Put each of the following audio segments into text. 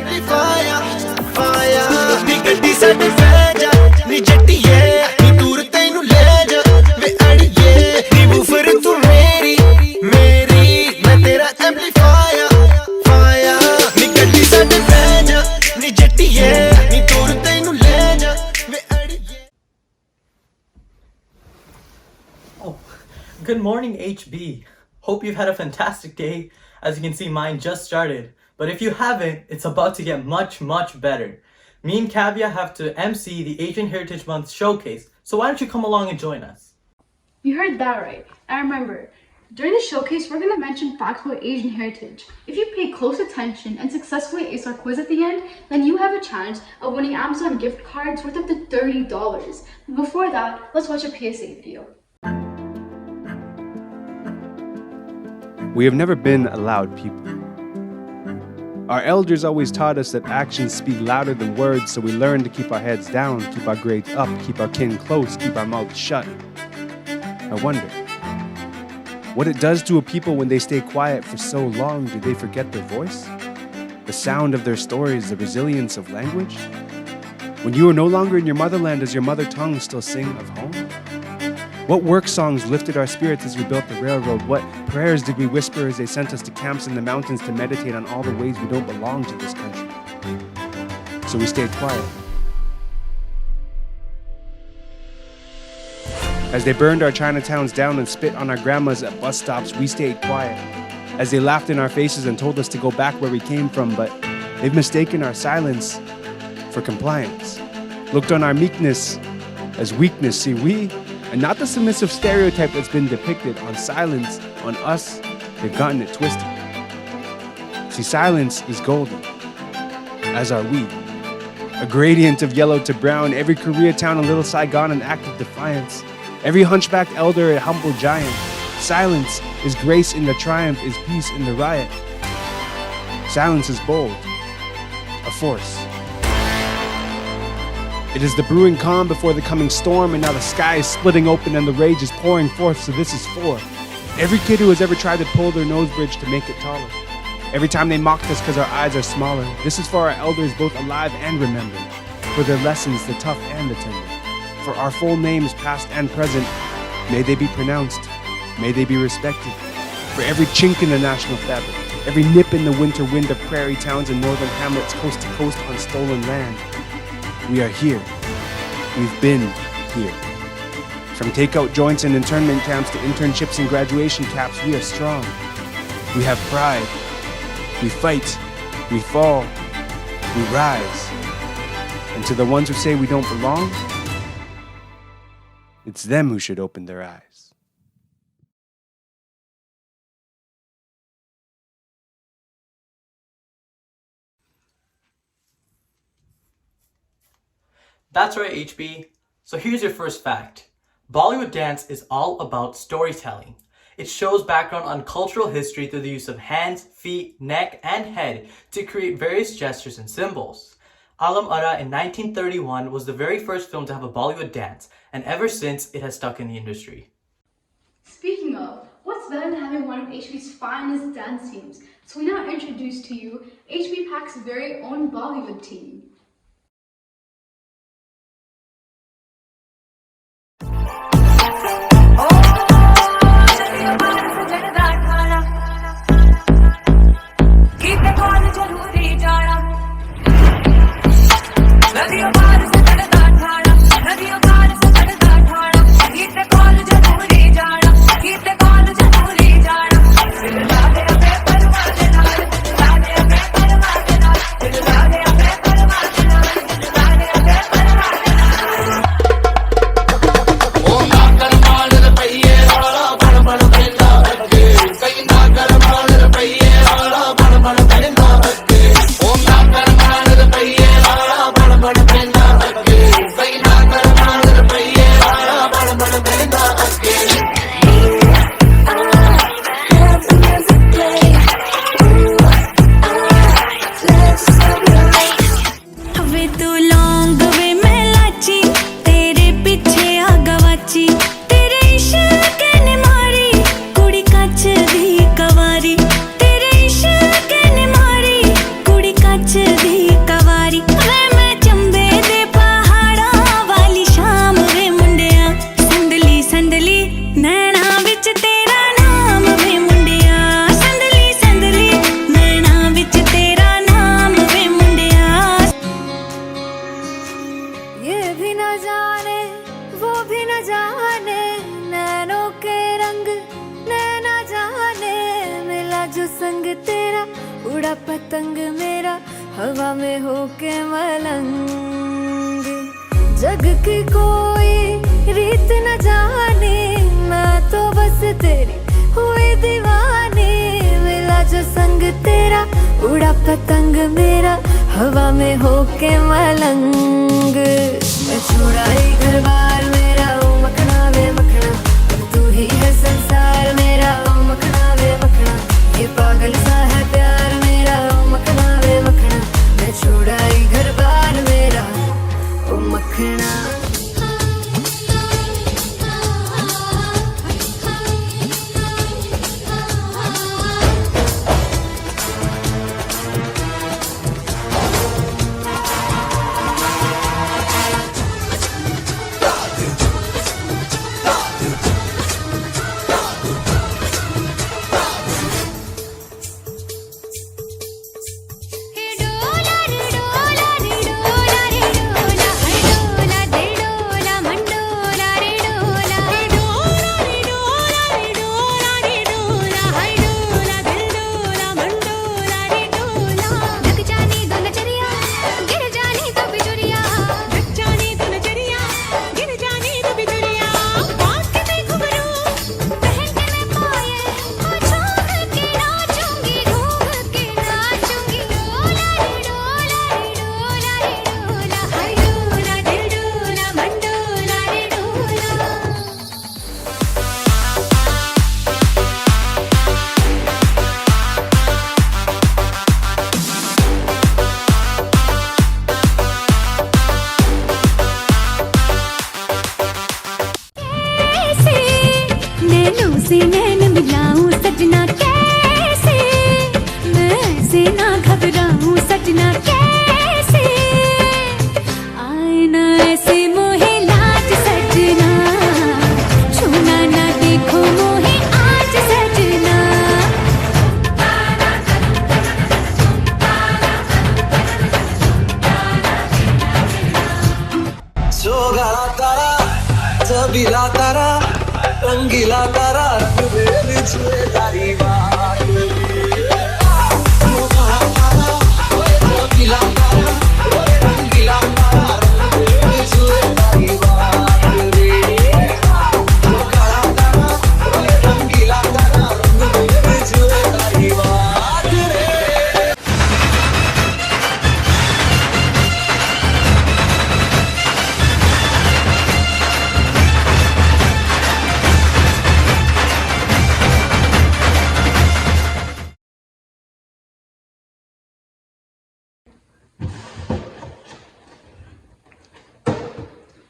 amplifier fire ਨੀ ਗੱਡੀ ਸਾਡੀ ਫੈਜਾ ਨੀ ਜੱਟੀਏ ਨੀ ਦੂਰ ਤੈਨੂੰ ਲੈ ਜਾ ਵੇ ਅੜੀਏ ਨੀ ਬੂਫਰ ਤੂੰ ਮੇਰੀ ਮੈਂ ਤੇਰਾ amplifier fire ਨੀ ਗੱਡੀ ਸਾਡੀ ਫੈਜਾ ਨੀ ਜੱਟੀਏ ਨੀ ਦੂਰ ਤੈਨੂੰ ਲੈ ਜਾ ਵੇ ਅੜੀਏ Good morning, HB. Hope you've had a fantastic day. As you can see, mine just started. But if you haven't, it's about to get much, much better. Me and Kavyaa have to MC the Asian Heritage Month showcase. So why don't you come along and join us? You heard that right. And remember, during the showcase, we're going to mention facts about Asian heritage. If you pay close attention and successfully ace our quiz at the end, then you have a chance of winning Amazon gift cards worth up to $30. But before that, let's watch a PSA video. We have never been a loud people. Our elders always taught us that actions speak louder than words, so we learned to keep our heads down, keep our grades up, keep our kin close, keep our mouths shut. I wonder, what it does to a people when they stay quiet for so long. Do they forget their voice? The sound of their stories, the resilience of language? When you are no longer in your motherland, does your mother tongue still sing of home? What work songs lifted our spirits as we built the railroad? What prayers did we whisper as they sent us to camps in the mountains to meditate on all the ways we don't belong to this country? So we stayed quiet. As they burned our Chinatowns down and spit on our grandmas at bus stops, we stayed quiet. As they laughed in our faces and told us to go back where we came from, but they've mistaken our silence for compliance. Looked on our meekness as weakness. See, we, and not the submissive stereotype that's been depicted on silence, on us, they've gotten it twisted. See, silence is golden, as are we. A gradient of yellow to brown, every Koreatown a little Saigon, an act of defiance. Every hunchbacked elder a humble giant. Silence is grace in the triumph, is peace in the riot. Silence is bold, a force. It is the brewing calm before the coming storm, and now the sky is splitting open and the rage is pouring forth, so this is for every kid who has ever tried to pull their nose bridge to make it taller. Every time they mocked us because our eyes are smaller. This is for our elders, both alive and remembered. For their lessons, the tough and the tender. For our full names, past and present, may they be pronounced. May they be respected. For every chink in the national fabric, every nip in the winter wind of prairie towns and northern hamlets, coast to coast on stolen land. We are here. We've been here. From takeout joints and internment camps to internships and graduation caps, we are strong. We have pride. We fight. We fall. We rise. And to the ones who say we don't belong, it's them who should open their eyes. That's right, HB. So here's your first fact. Bollywood dance is all about storytelling. It shows background on cultural history through the use of hands, feet, neck, and head to create various gestures and symbols. Alam Ara in 1931 was the very first film to have a Bollywood dance, and ever since it has stuck in the industry. Speaking of, what's better than having one of HB's finest dance teams? So we now introduce to you HB Pak's very own Bollywood team. कवारी तेरे इश्क ने मारी कुड़ी कच दी मेरा हवा में होके मलंग जग की कोई रीत न जाने मैं तो बस तेरी हुई दीवानी मिला जो संग तेरा उड़ा पतंग मेरा हवा में होके मलंग मैं छुड़ाई घर बार मेरा ओ मखना वे मखना तू ही है संसार मेरा ओ मखना वे मखना ये पागल सा है प्यार मेरा ओ मखना वे मखना मैं छुड़ाई घर बार मेरा ओ मखना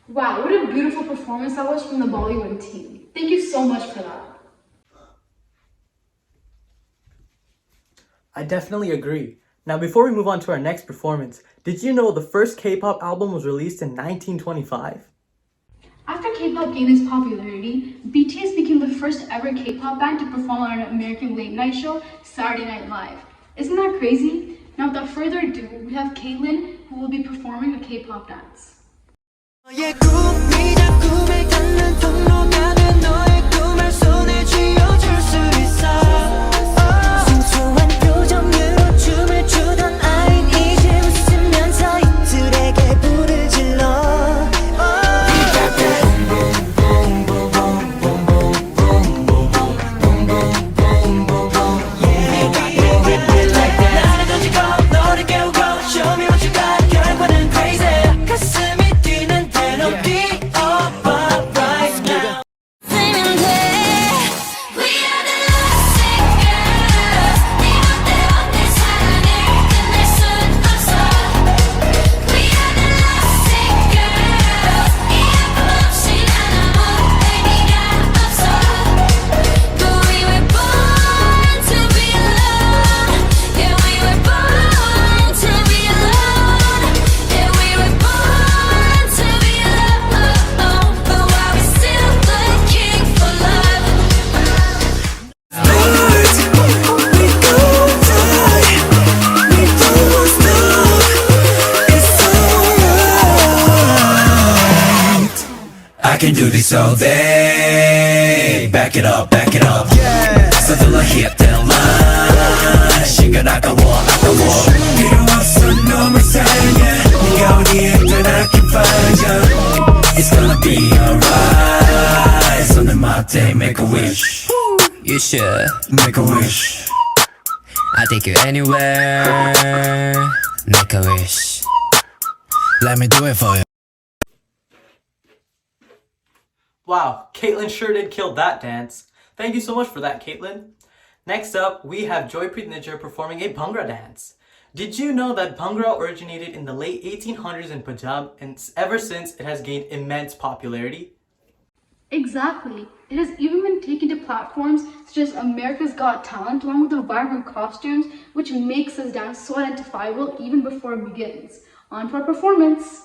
Wow, what a beautiful performance that was from the Bollywood team. Thank you so much for that. I definitely agree. Now before we move on to our next performance, did you know the first K-pop album was released in 1925? After K-pop gained its popularity, BTS became the first ever K-pop band to perform on an American late night show, Saturday Night Live. Isn't that crazy? Now without further ado, we have Kaitlyn, who will be performing a K-pop dance. I can do this all day. Back it up, yeah. 서둘러 hit that line. 시간 아까워 birthday, make a wish. You should. Make a wish. I'll take you anywhere. Make a wish. Let me do it for you. Wow, Kaitlyn sure did kill that dance. Thank you so much for that, Kaitlyn. Next up, we have Joypreet Nijjar performing a Bhangra dance. Did you know that Bhangra originated in the late 1800s in Punjab, and ever since it has gained immense popularity? Exactly. It has even been taken to platforms such as America's Got Talent, along with the vibrant costumes, which makes this dance so identifiable even before it begins. On to our performance.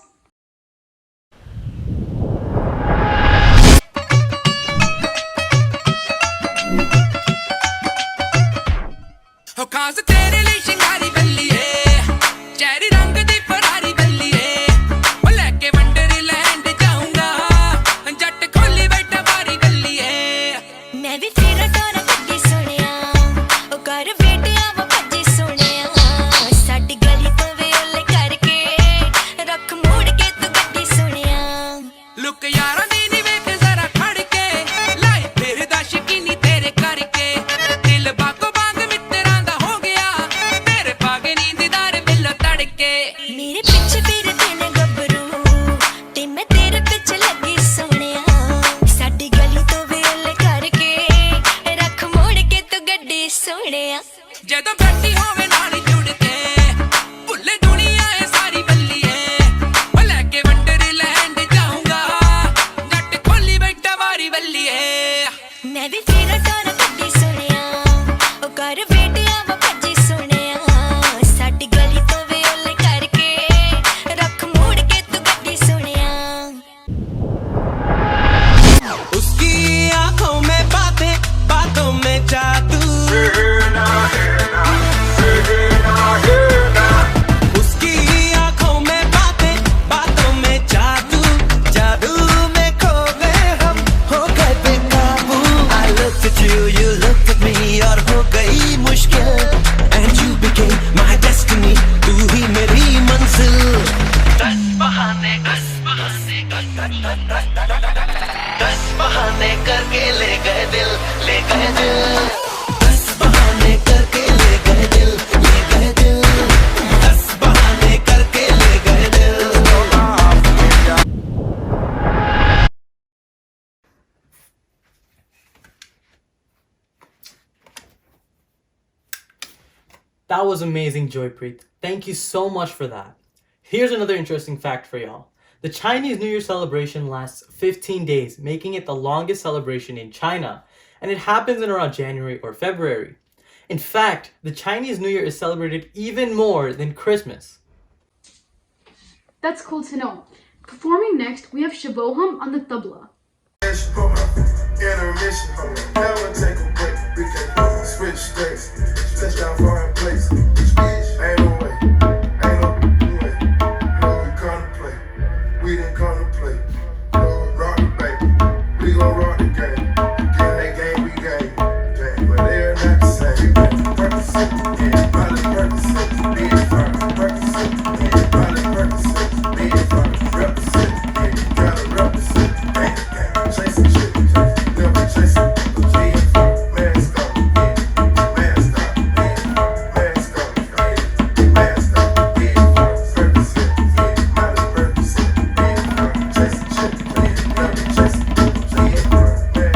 ਖਾਸ ਤੇਰੇ ਲਈ ਸ਼ਿੰਗਾਰੀ ਬੱਲੀਏ ਚਿਹਰੇ ਰੰਗ ਦੀ Ferrari ਬੱਲੀਏ ਉਹ ਲੈ ਕੇ Wonderland ਜਾਊਂਗਾ ਜੱਟ ਖੋਲੀ ਬੈਠਾ ਬਾਰੀ ਬੱਲੀਏ ਮੈਂ ਵੀ ਤੇਰਾ ਟੋਰਾ ਕੱਢੀ ਸੁਣਿਆ ਉਹ ਕਰ ਬੇਟਿਆ ਵਾ ਭੱਜੀ ਸੁਣਿਆ ਸਾਡੀ ਗਲੀ ਤੋਂ ਵੇਲੇ ਕਰਕੇ ਰੱਖ ਮੋੜ ਕੇ ਤੂੰ ਗੱਡੀ ਸੁਣਿਆ ਲੁੱਕ ਯਾਰਾਂ ਦੀ ਨੀ ਵੇਖ ਜ਼ਰਾ ਖੜ ਕੇ ਲਾਈ ਫਿਰਦਾ ਸ਼ਕੀਨੀ ਤੇਰੇ ਕਰਕੇ ਦਿਲ ਬਾਗੋ ਬਾਗ ਮਿੱਤਰਾਂ ਦਾ ਹੋ ਗਿਆ ਤੇਰੇ ਪਾਗੇ ਨੀਂਦਦਾਰ ਬਿੱਲੋ ਤੜਕੇ ਮੇਰੇ ਪਿੱਛੇ ਫਿਰਦੇ ਨੇ ਗੱਭਰੂ ਤੇ ਮੈਂ ਤੇਰੇ ਪਿੱਛੇ ਲੱਗੀ ਸੋਹਣਿਆ ਸਾਡੀ ਗਲੀ ਤੋਂ ਵੇਲੇ ਕਰਕੇ ਰੱਖ ਮੋੜ ਕੇ ਤੂੰ ਗੱਡੀ ਸੋਹਣਿਆ ਜਦੋਂ ਬੈਠੀ ਹੋਵੇ ਨਾਲ ਜੁੜ ਕੇ ਭੁੱਲੇ ਦੁਨੀਆ ਏ ਸਾਰੀ ਬੱਲੀਏ ਉਹ ਲੈ ਕੇ ਵੰਡਰਲੈਂਡ ਜਾਊਂਗਾ ਜੱਟ ਖੋਲੀ ਬੈਠਾ ਵਾਰੀ ਬੱਲੀਏ ਮੈਂ ਵੀ ਤੇਰਾ ਟੋਰਾ ਕੱਢੀ ਸੁਣਿਆ ਉਹ ਕਰ ਬੇਟਿਆ ਵਾ ਭੱਜੀ ਸੁਣਿਆ ਸਾਡੀ ਗਲੀ ਤੋਂ ਵੇਲੇ ਕਰਕੇ ਰੱਖ ਮੋੜ ਕੇ ਤੂੰ ਗੱਡੀ ਸੁਣਿਆ उसकी आंखों में बातें बातों में जादू उसकी आंखों में बातें बातों में जादू जादू में खो गए हम हो गए बेकाबू I looked at you, you looked at me और हो गई मुश्किल And you became my destiny तू ही मेरी मंजिल दस बहाने करके ले गए दिल दस बहाने करके ले गए दिल 10 बहाने करके ले गए दिल That was amazing, Joypreet. Thank you so much for that. Here's another interesting fact for y'all. The Chinese New Year celebration lasts 15 days, making it the longest celebration in China, and it happens in around January or February. In fact, the Chinese New Year is celebrated even more than Christmas. That's cool to know. Performing next, we have Shivohum on the tabla. Intermission, never take a break. We can switch states, touchdown foreign place. Ain't no way, ain't no way. No, we come to play. We didn't come to play. No, rock the baby. We gon' rock the game. Get that game, we game. But they're not the same. Percocet, yeah, Molly Percocet, being fine. Percocet, yeah, Molly Percocet, being fine. Represent, yeah, gotta represent. Bang, bang, chasing shit. Never chasing. Mask up, yeah. Mask up, yeah. Mask up, yeah. Mask up, yeah. Percocet, yeah. Molly Percocet, being fine. Chasing shit, yeah. Never chasing. Yeah, mask up, mask up, mask up.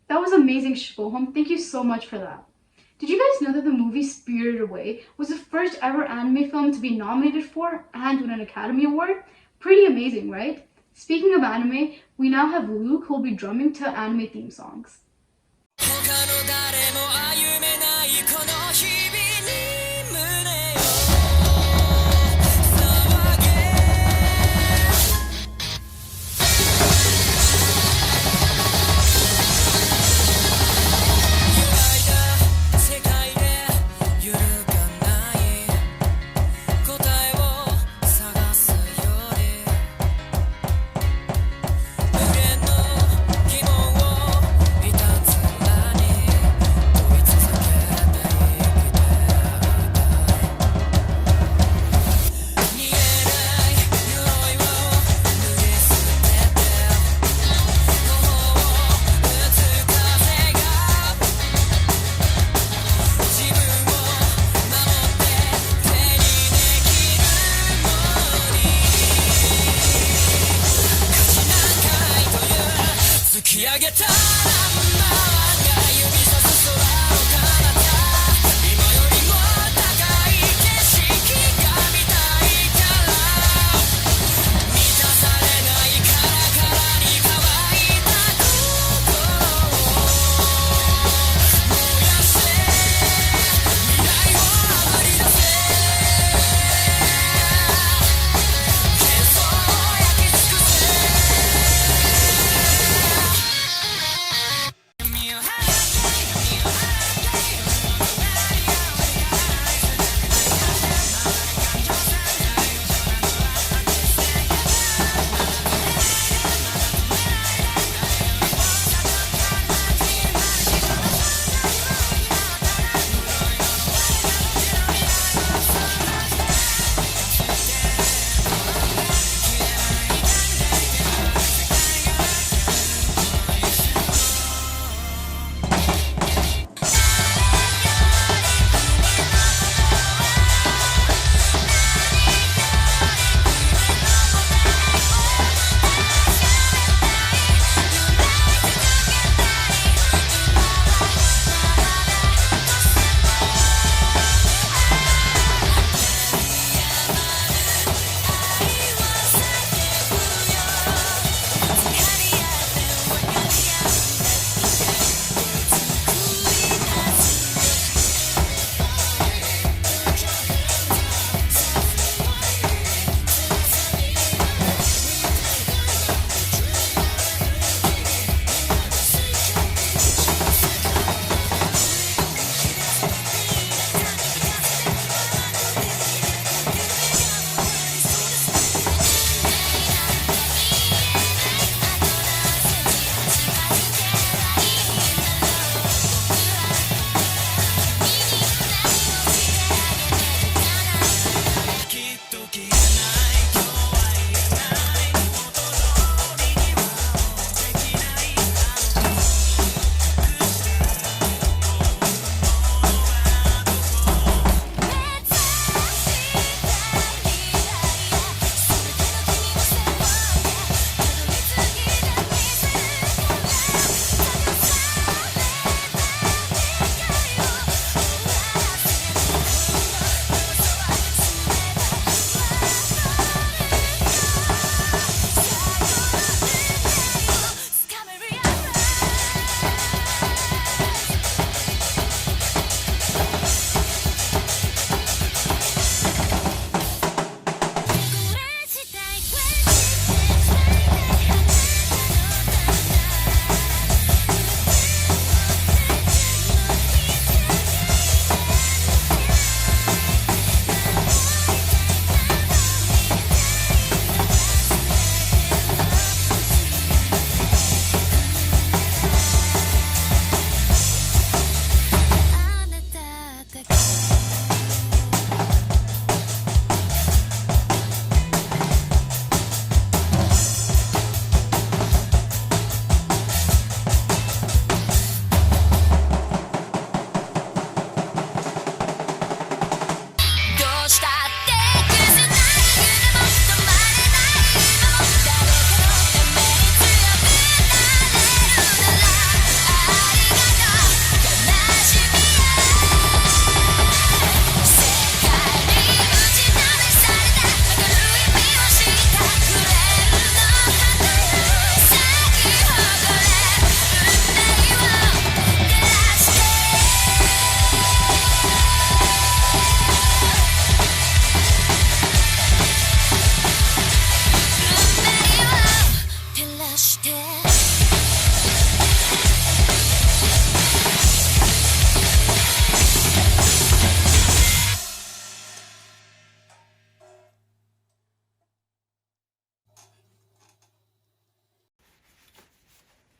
That was amazing, Shivohum. Thank you so much for that. Did you guys know that the movie Spirited Away was the first ever anime film to be nominated for and win an Academy Award? Pretty amazing, right? Speaking of anime, we now have Luke who will be drumming to anime theme songs. 他の誰も歩めないこの日々に胸を騒げ揺らいだ世界でき上げたランナーが指さす空を彼方今よりも高い景色が見たいから満たされないカラカラに乾いた心を燃やせ未来をあり出せ幻想を焼き尽くせ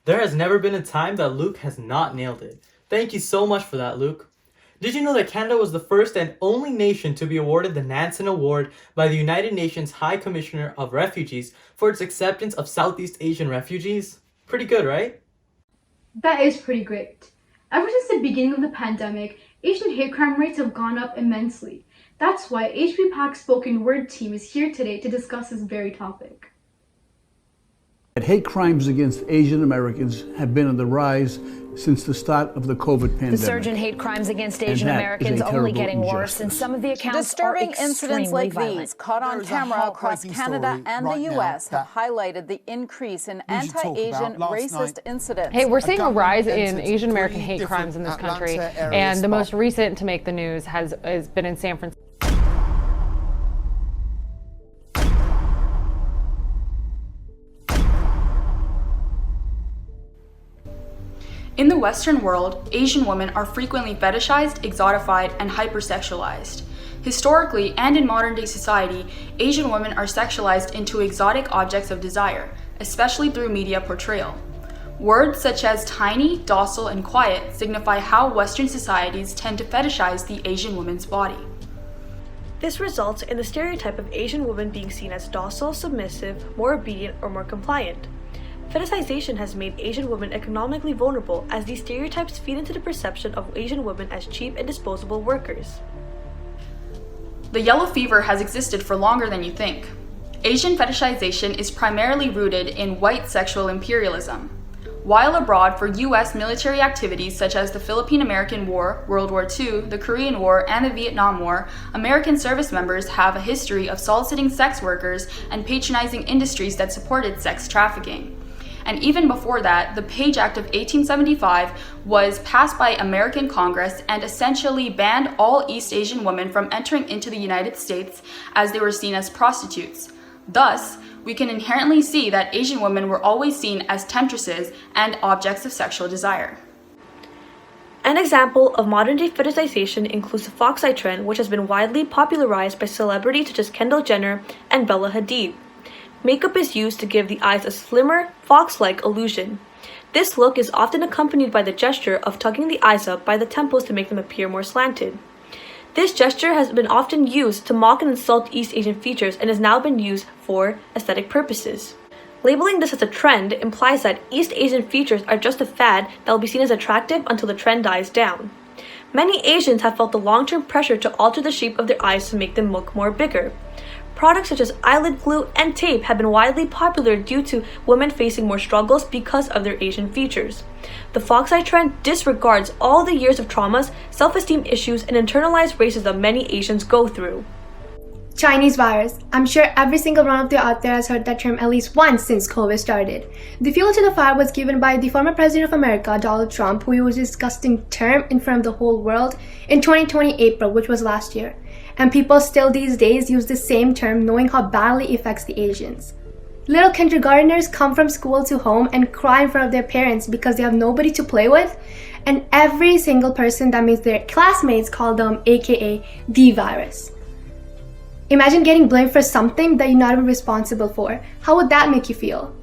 There has never been a time that Luke has not nailed it. Thank you so much for that, Luke. Did you know that Canada was the first and only nation to be awarded the Nansen Award by the United Nations High Commissioner of Refugees for its acceptance of Southeast Asian refugees? Pretty good, right? That is pretty great. Ever since the beginning of the pandemic, Asian hate crime rates have gone up immensely. That's why HP Pac's spoken word team is here today to discuss this very topic. Hate crimes against Asian Americans have been on the rise since the start of the COVID pandemic. The surge in hate crimes against Asian Americans only getting worse, and some of the accounts Disturbing are incidents like violent. these caught on camera across Canada and the U.S. have highlighted the increase in anti-Asian racist incidents. Hey, we're seeing a rise in Asian American hate crimes in this country, and the most recent to make the news has been in San Francisco. In the Western world, Asian women are frequently fetishized, exotified, and hypersexualized. Historically and in modern-day society, Asian women are sexualized into exotic objects of desire, especially through media portrayal. Words such as tiny, docile, and quiet signify how Western societies tend to fetishize the Asian woman's body. This results in the stereotype of Asian women being seen as docile, submissive, more obedient, or more compliant. Fetishization has made Asian women economically vulnerable as these stereotypes feed into the perception of Asian women as cheap and disposable workers. The yellow fever has existed for longer than you think. Asian fetishization is primarily rooted in white sexual imperialism. While abroad for U.S. military activities such as the Philippine-American War, World War II, the Korean War, and the Vietnam War, American service members have a history of soliciting sex workers and patronizing industries that supported sex trafficking. And even before that, the Page Act of 1875 was passed by American Congress and essentially banned all East Asian women from entering into the United States as they were seen as prostitutes. Thus, we can inherently see that Asian women were always seen as temptresses and objects of sexual desire. An example of modern-day fetishization includes the fox eye trend, which has been widely popularized by celebrities such as Kendall Jenner and Bella Hadid. Makeup is used to give the eyes a slimmer, fox-like illusion. This look is often accompanied by the gesture of tucking the eyes up by the temples to make them appear more slanted. This gesture has been often used to mock and insult East Asian features and has now been used for aesthetic purposes. Labeling this as a trend implies that East Asian features are just a fad that will be seen as attractive until the trend dies down. Many Asians have felt the long-term pressure to alter the shape of their eyes to make them look more bigger. Products such as eyelid glue and tape have been widely popular due to women facing more struggles because of their Asian features. The fox eye trend disregards all the years of traumas, self-esteem issues, and internalized racism many Asians go through. Chinese virus. I'm sure every single one of you out there has heard that term at least once since COVID started. The fuel to the fire was given by the former president of America, Donald Trump, who used this disgusting term in front of the whole world in 2020 April, which was last year. And people still these days use the same term knowing how badly it affects the Asians. Little kindergartners come from school to home and cry in front of their parents because they have nobody to play with, and every single person that meets their classmates call them aka the virus. Imagine getting blamed for something that you're not even responsible for. How would that make you feel?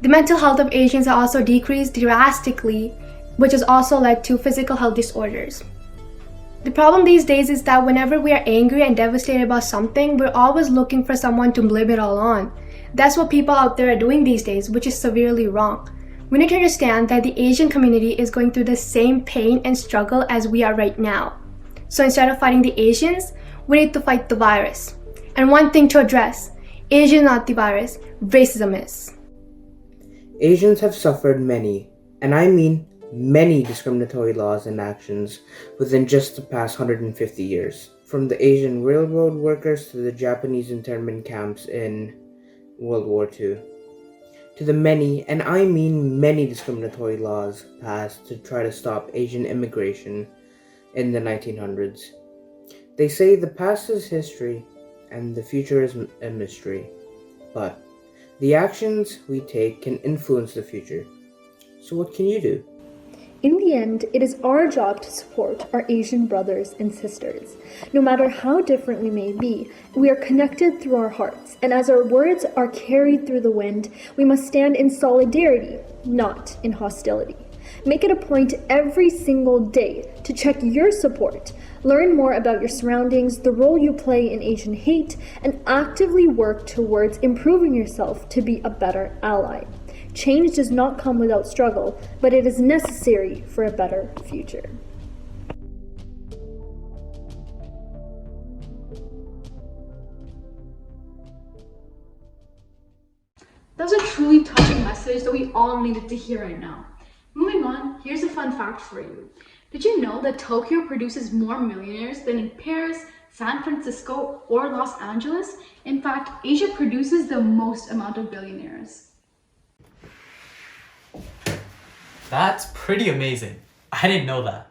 The mental health of Asians has also decreased drastically, which has also led to physical health disorders. The problem these days is that whenever we are angry and devastated about something, we're always looking for someone to blame it all on. That's what people out there are doing these days, which is severely wrong. We need to understand that the Asian community is going through the same pain and struggle as we are right now. So instead of fighting the Asians, we need to fight the virus. And one thing to address, Asian is not the virus, racism is. Asians have suffered many, and I mean many discriminatory laws and actions within just the past 150 years. From the Asian railroad workers to the Japanese internment camps in World War II. To the many, and I mean many discriminatory laws passed to try to stop Asian immigration in the 1900s. They say the past is history and the future is a mystery, but the actions we take can influence the future. So what can you do? In the end, it is our job to support our Asian brothers and sisters. No matter how different we may be, we are connected through our hearts, and as our words are carried through the wind, we must stand in solidarity, not in hostility. Make it a point every single day to check your support, learn more about your surroundings, the role you play in Asian hate, and actively work towards improving yourself to be a better ally. Change does not come without struggle, but it is necessary for a better future. The was a truly touching message that we all needed to hear right now. Moving on, here's a fun fact for you. Did you know that Tokyo produces more millionaires than in Paris, San Francisco, or Los Angeles? In fact, Asia produces the most amount of billionaires. That's pretty amazing. I didn't know that.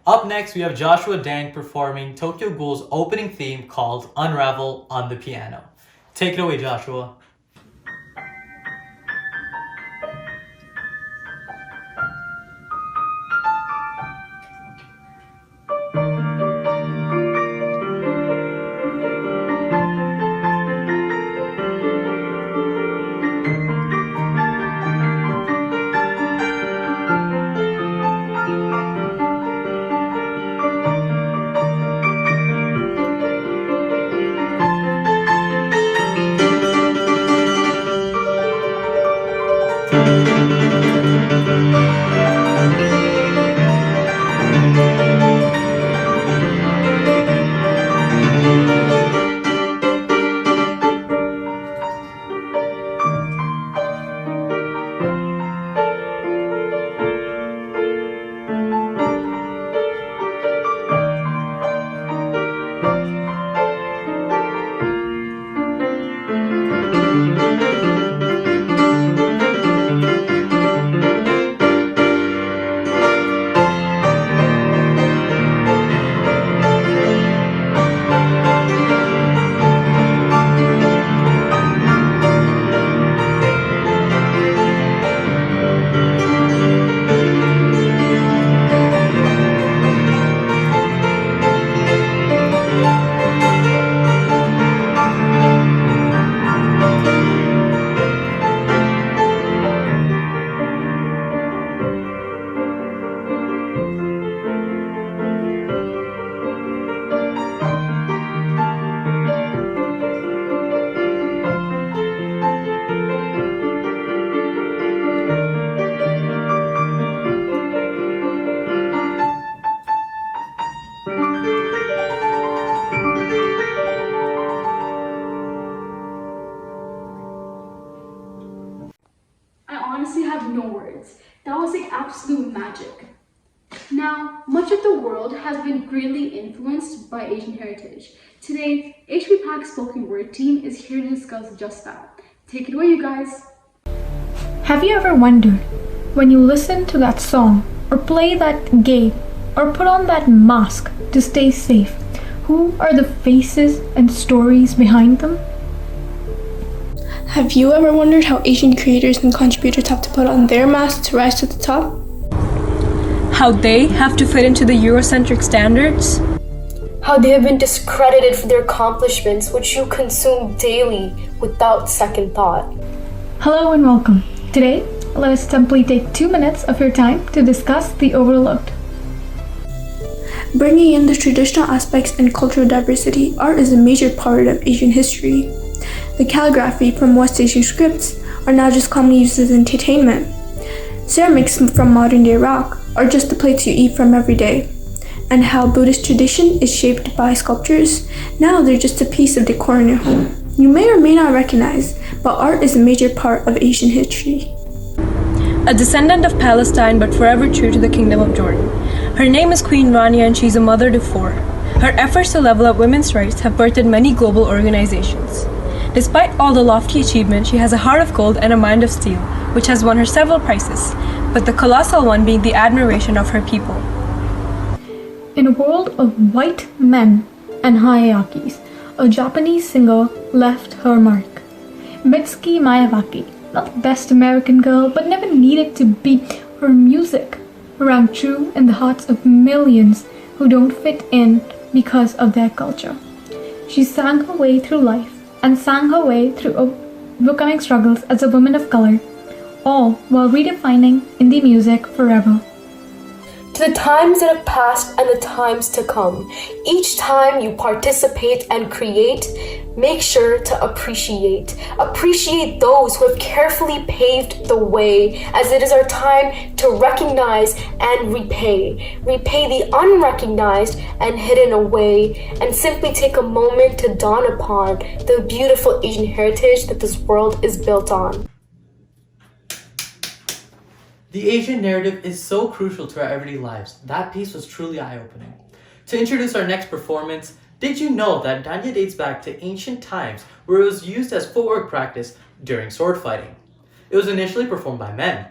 Up next, we have Joshua Dang performing Tokyo Ghoul's opening theme called Unravel on the piano. Take it away, Joshua. Absolute magic. Now, much of the world has been greatly influenced by Asian heritage. Today, HP Pak's spoken word team is here to discuss just that. Take it away, you guys. Have you ever wondered, when you listen to that song, or play that game, or put on that mask to stay safe, who are the faces and stories behind them? Have you ever wondered how Asian creators and contributors have to put on their masks to rise to the top? How they have to fit into the Eurocentric standards? How they have been discredited for their accomplishments, which you consume daily without second thought. Hello and welcome. Today, let us simply take 2 minutes of your time to discuss the overlooked. Bringing in the traditional aspects and cultural diversity, art is a major part of Asian history. The calligraphy from West Asian scripts are now just commonly used as entertainment. Ceramics from modern-day rock are just the plates you eat from every day. And how Buddhist tradition is shaped by sculptures, now they're just a piece of decor in your home. You may or may not recognize, but art is a major part of Asian history. A descendant of Palestine but forever true to the Kingdom of Jordan. Her name is Queen Rania and she's a mother to 4. Her efforts to level up women's rights have birthed many global organizations. Despite all the lofty achievements, she has a heart of gold and a mind of steel, which has won her several prizes, but the colossal one being the admiration of her people. In a world of white men and hierarchies, a Japanese singer left her mark. Mitsuki Miyawaki, not best American girl, but never needed to be. Her music rang true in the hearts of millions who don't fit in because of their culture. She sang her way through life and sang her way through overcoming struggles as a woman of color, all while redefining indie music forever. To the times that have passed and the times to come, each time you participate and create, make sure to appreciate. Appreciate those who have carefully paved the way, as it is our time to recognize and repay. Repay the unrecognized and hidden away, and simply take a moment to dawn upon the beautiful Asian heritage that this world is built on. The Asian narrative is so crucial to our everyday lives. That piece was truly eye-opening. To introduce our next performance, did you know that Dandiya dates back to ancient times where it was used as footwork practice during sword fighting? It was initially performed by men.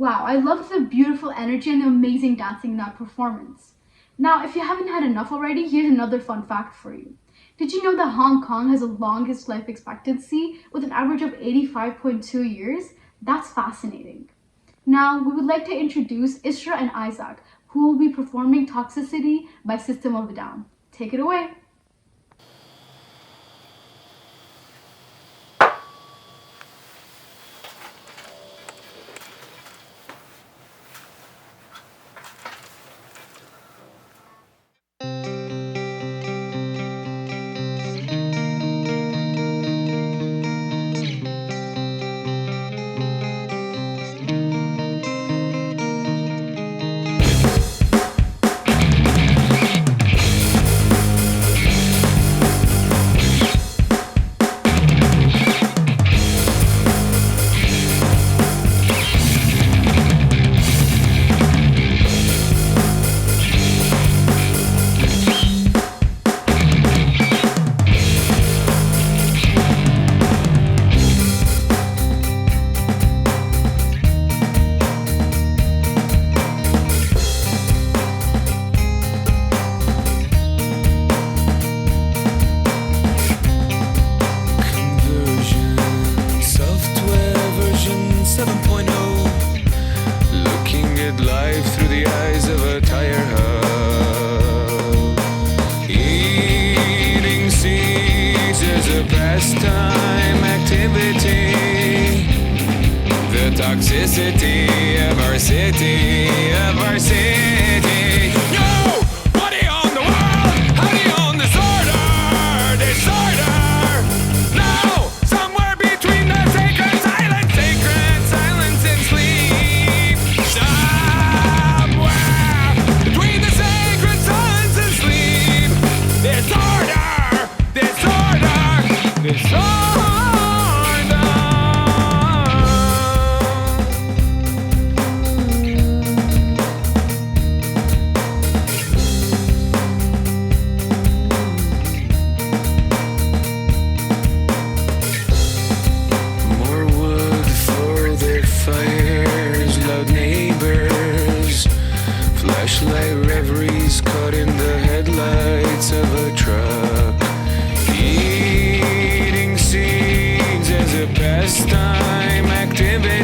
Wow, I loved the beautiful energy and the amazing dancing in that performance. Now, if you haven't had enough already, here's another fun fact for you. Did you know that Hong Kong has the longest life expectancy with an average of 85.2 years? That's fascinating. Now, we would like to introduce Issra and Isaac, who will be performing Toxicity by System of a Down. Take it away. pastime activity, the toxicity of our city, of our city. Nobody on the world, how do you own disorder, disorder? No, somewhere between the sacred silence and sleep. Somewhere between the sacred silence and sleep. Disorder, disorder, disorder.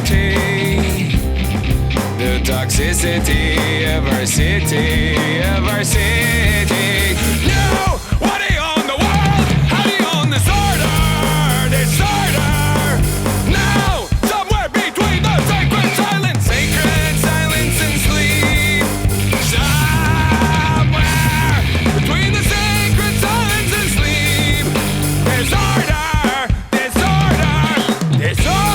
reality. The toxicity of our city, of our city. Nobody on the world, how do you own disorder, disorder? Now, somewhere between the sacred silence and sleep. Somewhere between the sacred silence and sleep. Disorder, disorder, disorder.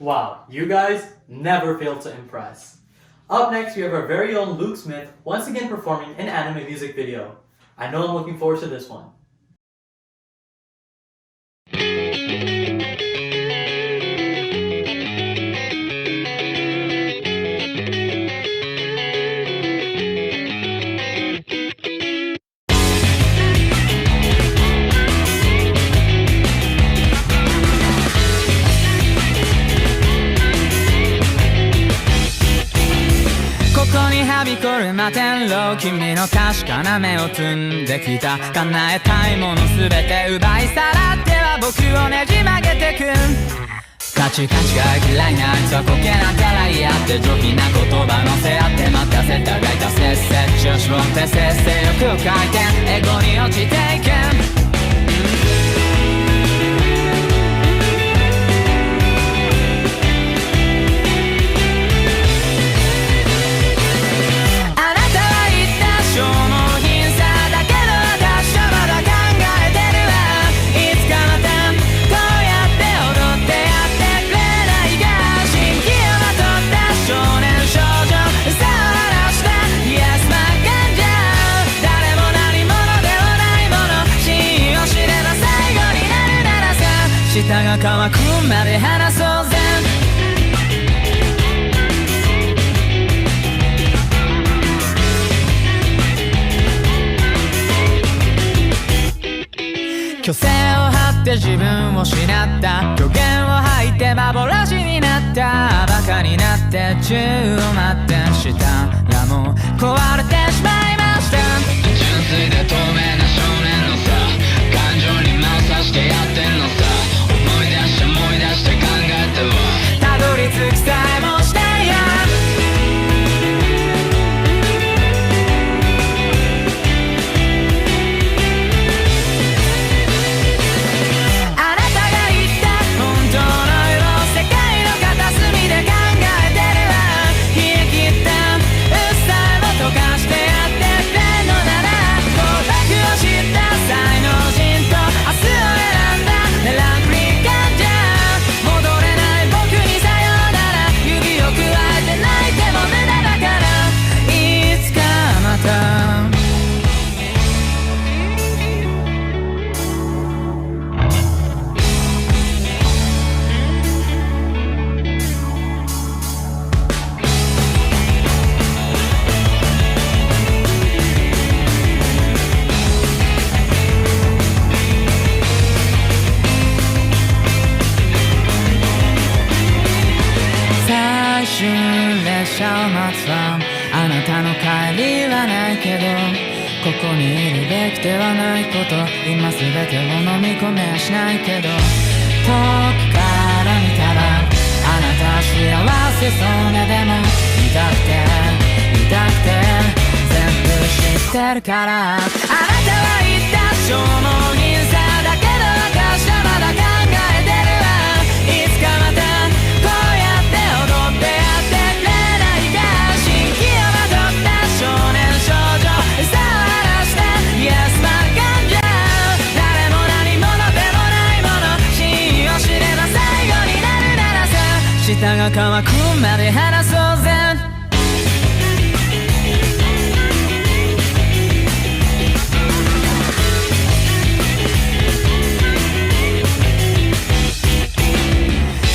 Wow, you guys never fail to impress. Up next, we have our very own Luke Smith once again performing an anime music video. I know I'm looking forward to this one. はびこる摩天楼君の確かな目を摘んできた叶えたいものすべて奪いさらっては僕をねじ曲げてくカチカチが嫌いなあいつはコケなんてらいやって上品な言葉乗せ合って待たせたがいたせっせ調子をってせっせよく回転エゴに落ちていく舌が乾くまで話そうぜ虚勢を張って自分を失った虚言を吐いて幻になったバカになって宙を待ってしたらもう壊れてしまいました純粋で透明な少年のさ感情に間をさしてやってんのさ思い出して考えてはたどり着きさえもしてやあなたが言った本当の色世界の片隅で考えてるわ冷え切ったうっさいも溶かしてやってくれんのなら孤独を知った才能人と明日を選んだランクリー感じゃ戻れない僕にさようなら指をくわえて泣いても無駄だからいつかまた最終列車を待つわあなたの帰りはないけどここにいるべきではないこと今すべてを飲み込めはしないけど遠くから見たらあなた幸せそうねでも見たくて全部知ってるからあなたは言った消耗品さだけど日が乾くまで話そうぜ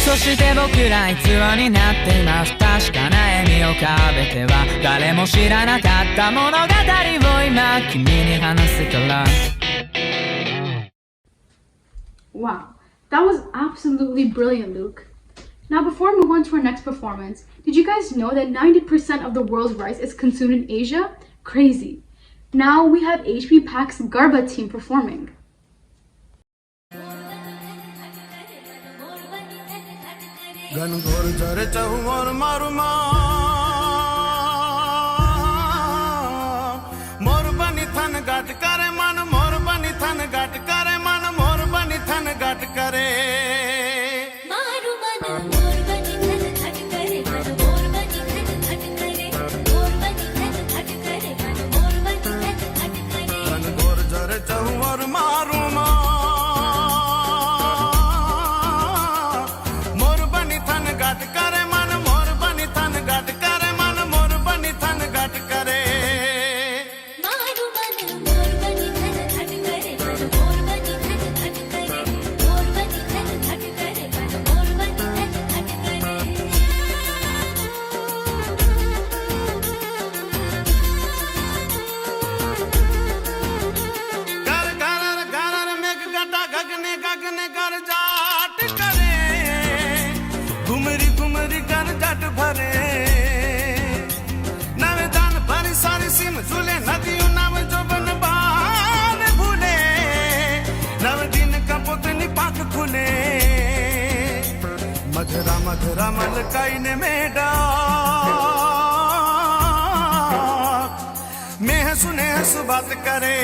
そして僕ら逸話になっています確かな笑みを浮かべては誰も知らなかった物語を今君に話すから Wow, that was absolutely brilliant, Luke. Now before we move on to our next performance, did you guys know that 90% of the world's rice is consumed in Asia? Crazy. Now we have HP Pak's Garba team performing. घनघोर झरे चहुओर मारुमा मोर बनी थन गाट करे मन मोर बनी थन गाट करे मन मोर बनी थन गाट करे मारु मन मोर बनी थन गाट करे मन मोर बनी थन गाट करे मोर बनी थन गाट करे मन मोर बनी थन गाट करे घनघोर झरे चहुओर मारुमा झूले नदियों नव जो बन बान भूले नव दिन का पुतनी पाक खुले मधुरा मधुरा मलकाई ने मेडा मैं सुने हंस बात करे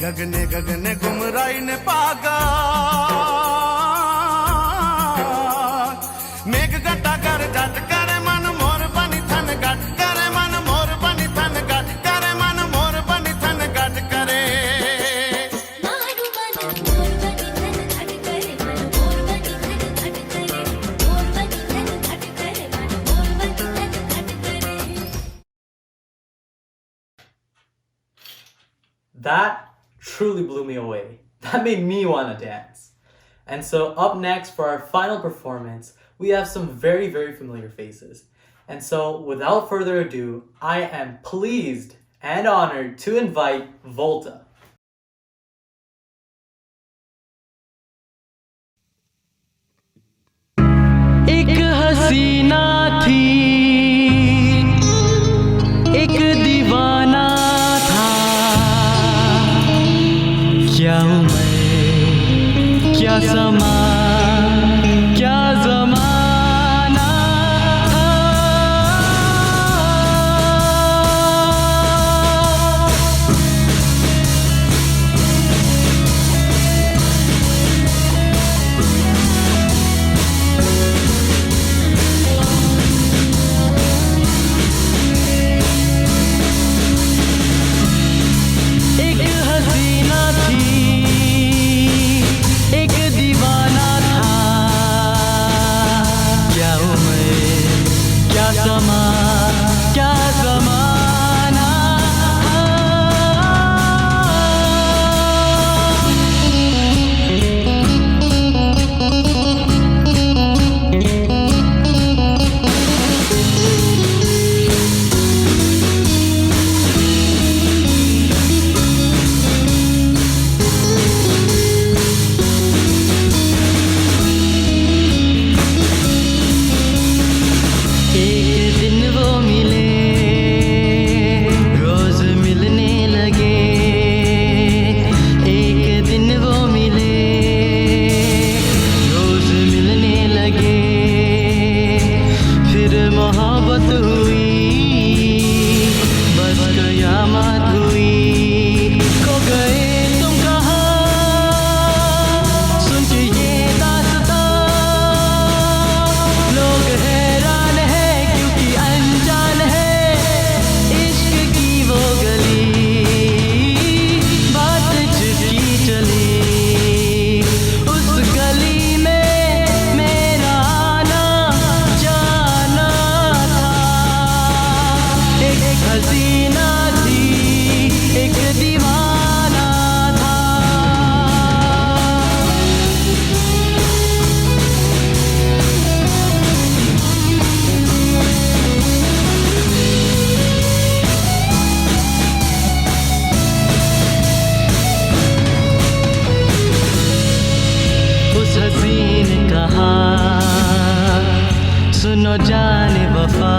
गगने गगने गुमराई ने पागा मेघ गटा कर जाट करे मन मोर बनी थन गट करे मन मोर बनी थन गट करे मन मोर बनी थन गट करे मारू मन मोर बनी थन गट करे मन मोर बनी थन गट करे मोर बनी थन गट करे मन मोर बनी थन गट करे. That truly blew me away. That made me want to dance. And so up next for our final performance, we have some very, very familiar faces. And so without further ado, I am pleased and honored to invite VOLTA. एक हसीना थी एक दीवाना था क्या उम्र क्या समा क्या ज़माना था एक हसीना थी एक दीवाना कहा सुनो जाने वफा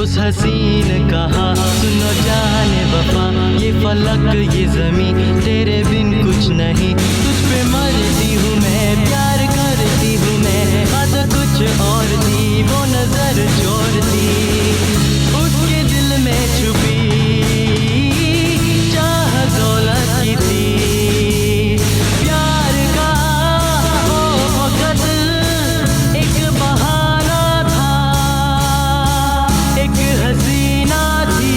उस हसीन कहा सुनो जाने वफा ये फलक ये ज़मीं तेरे बिन कुछ नहीं तुझ पे मरती हूँ मैं प्यार करती हूँ मैं बात कुछ और थी वो नजर चोर थी उसके दिल में छुपी चाह दौलत की थी प्यार का वो वक्त एक बहाना था एक हसीना थी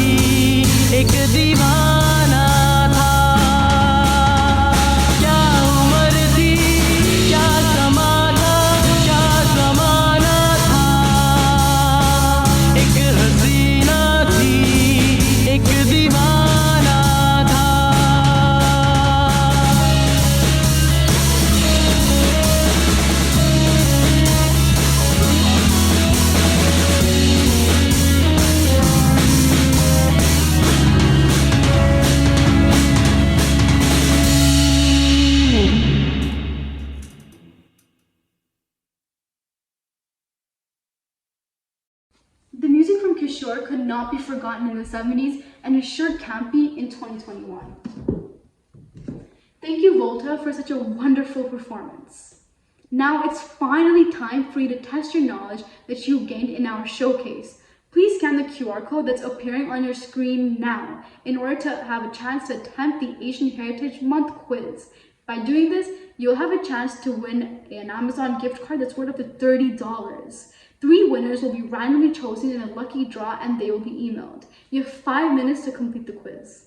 एक दीवाना था क्या उम्र थी क्या समा था क्या ज़माना था एक हसीना थी एक दीवाना था The music from Kishore could not be forgotten in the 70s and it sure can't be in 2021. Thank you, VOLTA, for such a wonderful performance. Now it's finally time for you to test your knowledge that you gained in our showcase. Please scan the QR code that's appearing on your screen now in order to have a chance to attempt the Asian Heritage Month quiz. By doing this, you'll have a chance to win an Amazon gift card that's worth up to $30. 3 winners will be randomly chosen in a lucky draw and they will be emailed. You have 5 minutes to complete the quiz.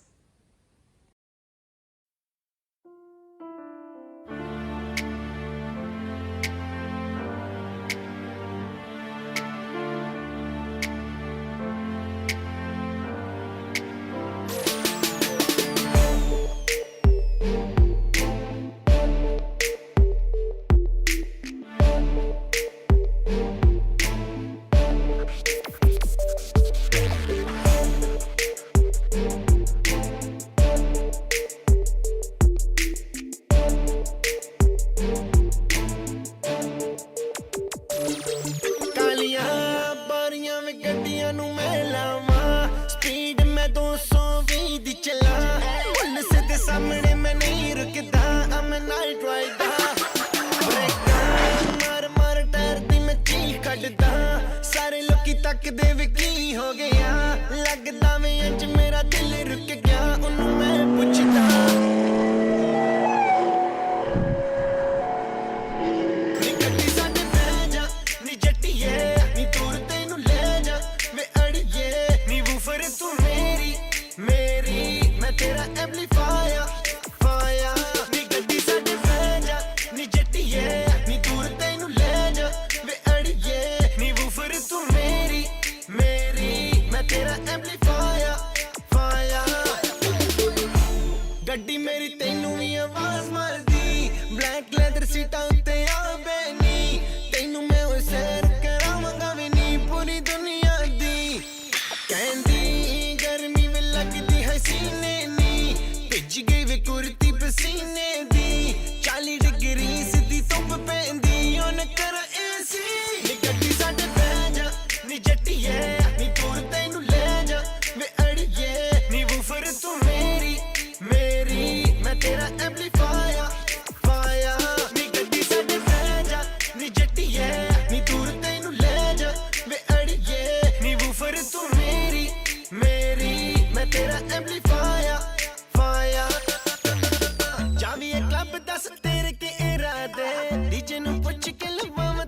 ਜਾਵੀਏ club ਦੱਸ ਤੇਰੇ ਕੀ ਇਰਾਦੇ DJ ਨੂੰ ਪੁੱਛ ਕੇ ਲਵਾਵਾਂ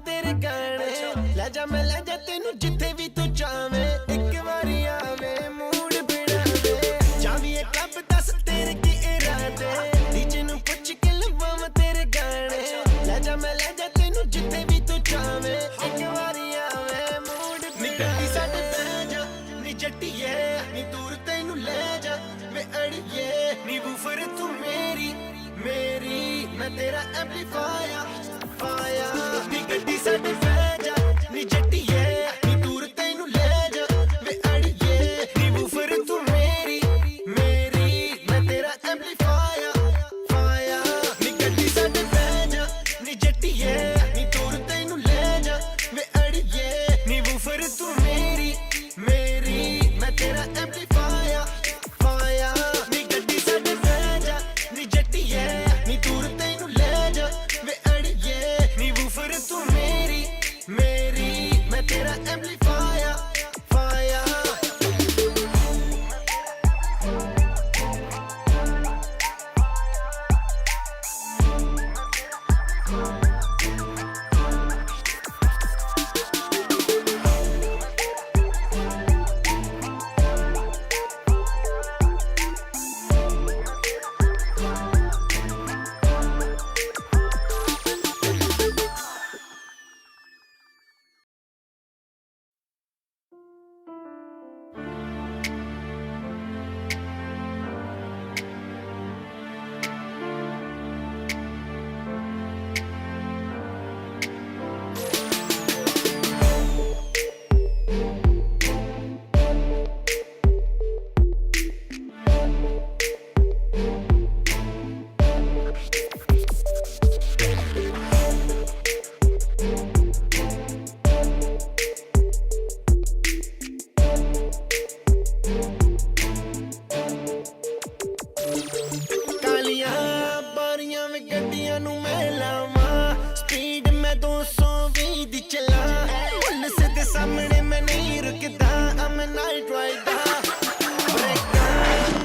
सामने मैं नहीं रुकदा I'm a night rider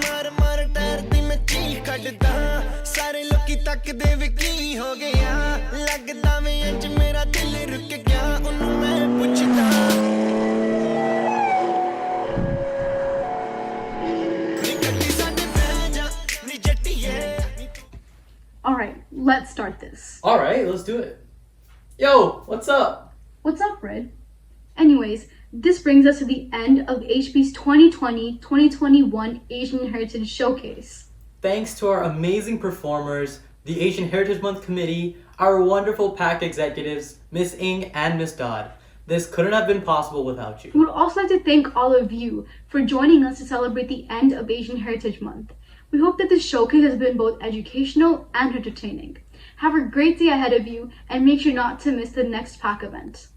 मार मार टायर दी मैं चीख कढदा सारे लोकी तकदे वे की हो गया लगदा मैं अंज मेरा दिल रुक गया उन्हों मैं पुछदा Alright, let's start this. Alright, let's do it. Yo, what's up? What's up, Hrid? Anyways, this brings us to the end of HB's 2020-2021 Asian Heritage Showcase. Thanks to our amazing performers, the Asian Heritage Month Committee, our wonderful PAC executives, Miss Ng and Miss Dodd. This couldn't have been possible without you. We would also like to thank all of you for joining us to celebrate the end of Asian Heritage Month. We hope that this showcase has been both educational and entertaining. Have a great day ahead of you and make sure not to miss the next PAC event.